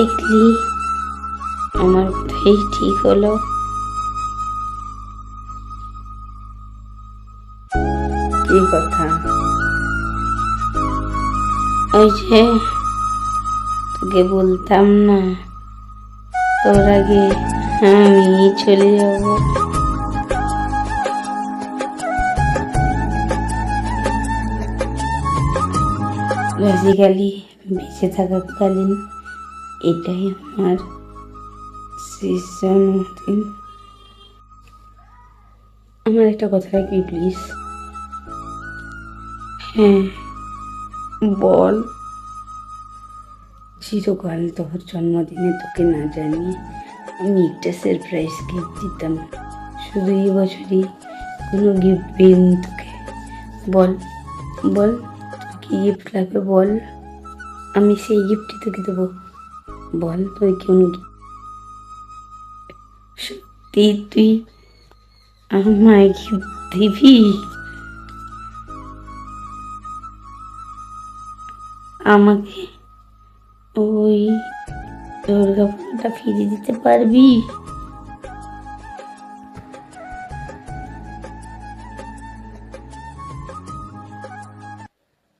দেখলি আমার কথাই ঠিক হলো। কি কথা? ওই যে তোকে বলতাম না, তোর আগে আমি চলে যাব। বেসিক্যালি বেঁচে থাকাকালীন এটাই আমার শেষ জন্মদিন। আমার একটা কথা রাখবি প্লিজ? হ্যাঁ বল। চিরকাল তোর জন্মদিনে তোকে না জানিয়ে আমি একটা সারপ্রাইজ গিফট দিতাম। শুধু এই বছরই কোনো গিফট পেইনি তোকে। বল বল, তোর কি গিফট লাগবে বল, আমি সেই গিফটই তোকে দেবো। বল তুই কোন সত্যি তুই আমায় গিফট দিবি? আমাকে ওই দুর্গাপূজাটা ফিরিয়ে দিতে পারবি?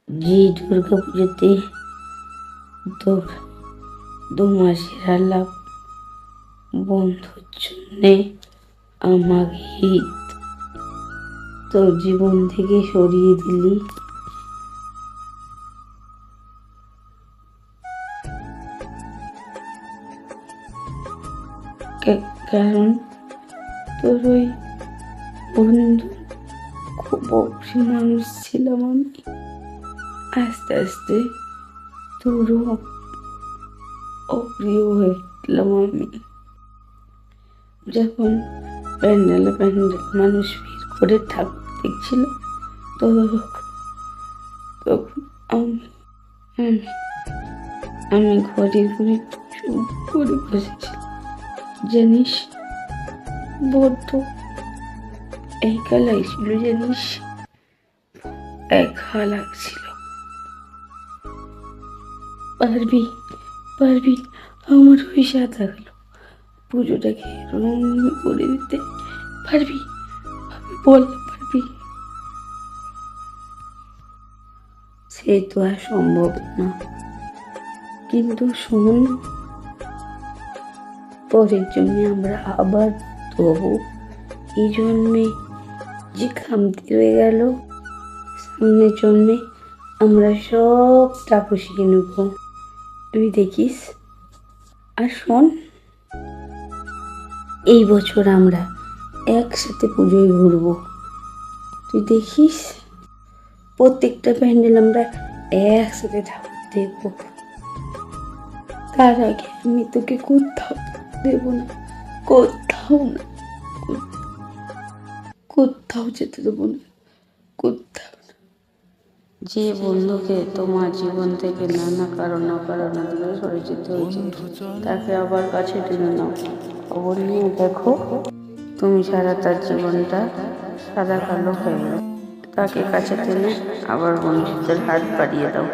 যে দুর্গাপুজোতে তোর 2 মাসের আলাপ বন্ধুর জন্যে আমাকে তোর জীবন থেকে সরিয়ে দিলি। কারণ তোর ওই বন্ধু খুব অপ্রিয় মানুষ ছিলাম আমি। আস্তে আস্তে তোরও অপ্রিয় হয়ে গেলাম আমি। যখন প্যান্ডেলে মানুষ ভিড় করে ঠাকুর দেখছিল তখন আমি ঘরে ঘরে চুপ করে বসেছিলাম। জানিস, বড্ড একা লাগছিল, জানিস, একা লাগছিল। পারবি পারবি আমার ওই সাদা গেল পুজোটাকে রঙিন করে দিতে? পারবি? বল পারবি? সে তো আর সম্ভব না, কিন্তু শোন, পরের জন্মে আমরা আবার তবু এই জন্মে যে খামতি রয়ে গেল, সামনের জন্মে আমরা সব টাকা শিখে নেব, তুই দেখিস। আর শোন, এই বছর আমরা একসাথে পুজোয় ঘুরবো, তুই দেখিস। প্রত্যেকটা প্যান্ডেল আমরা একসাথে ঠাকুর দেখবো। তার আগে আমি তোকে কোথাও দেব না, কোথাও না, কোথাও যেতে দেবো না, কোথাও না। যে বন্ধুকে তোমার জীবন থেকে নানা কারণে দূরে সরে যেতে হয়েছে, তাকে আবার কাছে টেনে নাও। খবর নিয়ে দেখো তুমি ছাড়া তার জীবনটা সাদা কালো হয়ে গেল। তাকে কাছে টেনে আবার বন্ধুত্বের হাত বাড়িয়ে দাও।